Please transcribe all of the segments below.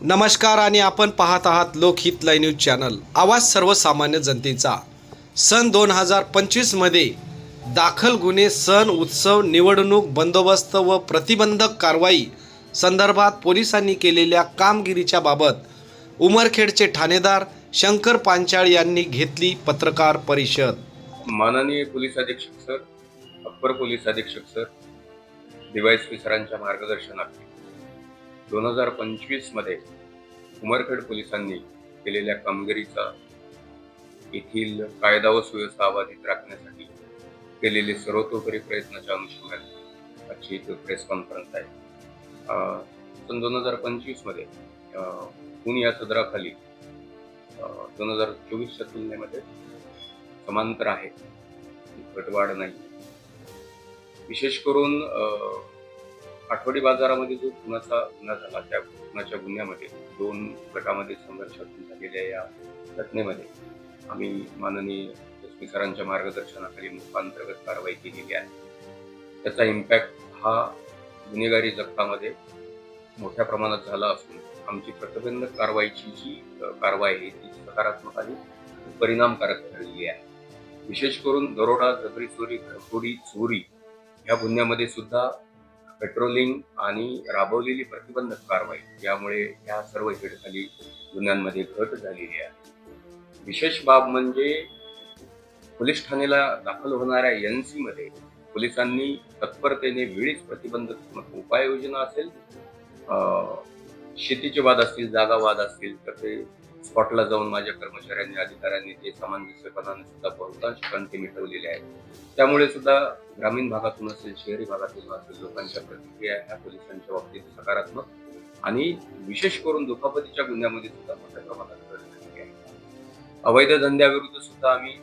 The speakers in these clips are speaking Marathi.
नमस्कार आणि आपण पाहत आहात लोकहित लाईव्ह न्यूज चॅनल, आवाज सर्वसामान्य जनतेचा। सन 2025 मध्ये दाखल गुन्हे, सण उत्सव, निवडणूक बंदोबस्त व प्रतिबंधक कारवाई संदर्भात पोलिसांनी केलेल्या कामगिरीच्या बाबत उमरखेडचे ठाणेदार शंकर पांचाळ यांनी घेतली पत्रकार परिषद। माननीय पोलीस अधीक्षक सर, अप्पर पोलीस अधीक्षक सर, डीवायएसपी सरांच्या मार्गदर्शनाखाली 2025 मध्ये उमरखेड पोलिसांनी केलेल्या कामगिरीचा, येथील कायदा व सुव्यवस्था अबाधित राखण्यासाठी केलेले सर्वतोपरी प्रयत्नाच्या अनुषंगाने आजची एक प्रेस कॉन्फरन्स आहे। सन 2025 मध्ये पुणे या सदराखाली 2024च्या तुलनेमध्ये समांतर आहे, घटवाढ नाही। विशेष करून आठवडी बाजारामध्ये जो गुन्हा झाला, त्या खुनाच्या गुन्ह्यामध्ये 2 गटामध्ये संघर्षातून झालेल्या या घटनेमध्ये आम्ही माननीय एसपी सरांच्या मार्गदर्शनाखाली मुखांतर्गत कारवाई केलेली आहे। त्याचा इम्पॅक्ट हा गुन्हेगारी जगतामध्ये मोठ्या प्रमाणात झाला असून आमची प्रतिबंधक कारवाईची जी कारवाई आहे ती सकारात्मक आणि परिणामकारक ठरलेली आहे। विशेष करून दरोडा, जबरी चोरी, घरफोडी, चोरी या गुन्ह्यामध्ये सुद्धा पेट्रोलिंग आणि राबवलेली प्रतिबंधक कारवाई यामुळे या सर्व हेडखाली गुन्ह्यांमध्ये घट झालेली आहे। विशेष बाब म्हणजे पोलीस ठाण्याला दाखल होणाऱ्या एनसी मध्ये पोलिसांनी तत्परतेने वेळीच प्रतिबंधात्मक उपाययोजना असेल, शेतीचे वाद असतील, जागा वाद असतील तर ते स्पॉटला जाऊन माझ्या कर्मचाऱ्यांनी, अधिकाऱ्यांनी ते सामंजस्यपणाने सुद्धा बहुतांश ठिकाणी मिटवलेले आहेत। त्यामुळे सुद्धा ग्रामीण भागातून असेल, शहरी भागातून असेल, लोकांच्या प्रतिक्रिया ह्या पोलिसांच्या बाबतीत सकारात्मक आणि विशेष करून दुखापतीच्या गुन्ह्यामध्ये सुद्धा मोठ्या प्रमाणात घट झालेली आहे। अवैध धंद्याविरुद्ध सुद्धा आम्ही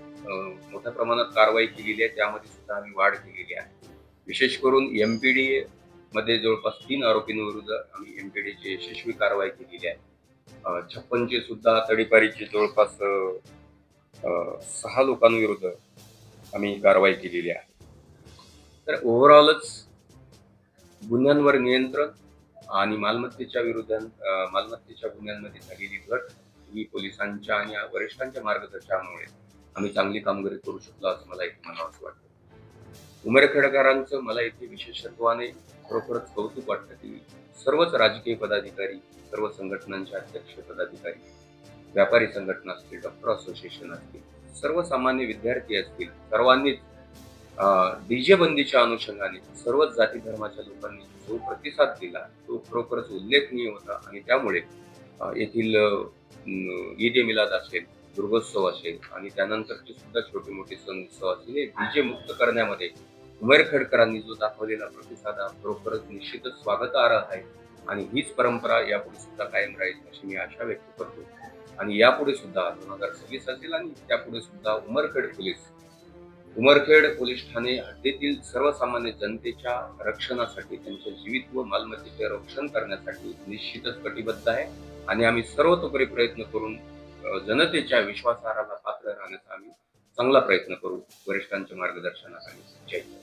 मोठ्या प्रमाणात कारवाई केलेली आहे, त्यामध्ये सुद्धा आम्ही वाढ केलेली आहे। विशेष करून MPD मध्ये जवळपास 3 आरोपींविरुद्ध आम्ही MPDची यशस्वी कारवाई केलेली आहे। 56चे सुद्धा तडीपारीचे जवळपास 6 लोकांविरुद्ध आम्ही कारवाई केलेली आहे। तर ओव्हरऑलच गुन्ह्यांवर नियंत्रण आणि मालमत्तेच्या गुन्ह्यांमध्ये झालेली घट ही पोलिसांच्या आणि वरिष्ठांच्या मार्गदर्शनामुळे आम्ही चांगली कामगिरी करू शकलो असं मला इथे म्हणावंसं वाटतं। उमरखेडकरांचं मला इथे विशेषत्वाने खरोखरच कौतुक वाटतं की सर्वच राजकीय पदाधिकारी, सर्व संघटनांचे अध्यक्ष पदाधिकारी, व्यापारी संघटना असतील, डॉक्टर असोसिएशन असतील, सर्वसामान्य विद्यार्थी असतील, सर्वांनीच डीजे बंदीच्या अनुषंगाने सर्वच जाती धर्माच्या लोकांनी जो प्रतिसाद दिला तो खरोखरच उल्लेखनीय होता। आणि त्यामुळे येथील ईद ए मिलाद असेल, दुर्गोत्सव असेल आणि त्यानंतरचे सुद्धा छोटे मोठे सण उत्सव असतील, हे डीजे मुक्त करण्यामध्ये उमरखेडकरांनी जो दाखवलेला प्रतिसाद हा खरोखरच निश्चितच स्वागतार्ह आहे आणि हीच परंपरा यापुढे सुद्धा कायम राहील अशी मी आशा व्यक्त करतो। आणि यापुढे सुद्धा 2026 असेल आणि त्यापुढे सुद्धा उमरखेड पोलीस ठाणे हद्दीतील सर्वसामान्य जनतेच्या रक्षणासाठी, त्यांच्या जीवित व मालमत्तेचे रक्षण करण्यासाठी निश्चितच कटिबद्ध आहे आणि आम्ही सर्वतोपरी प्रयत्न करून जनतेच्या विश्वासार्हता पात्र राहण्याचा आम्ही चांगला प्रयत्न करू वरिष्ठांच्या मार्गदर्शनाखाली। जय हिंद।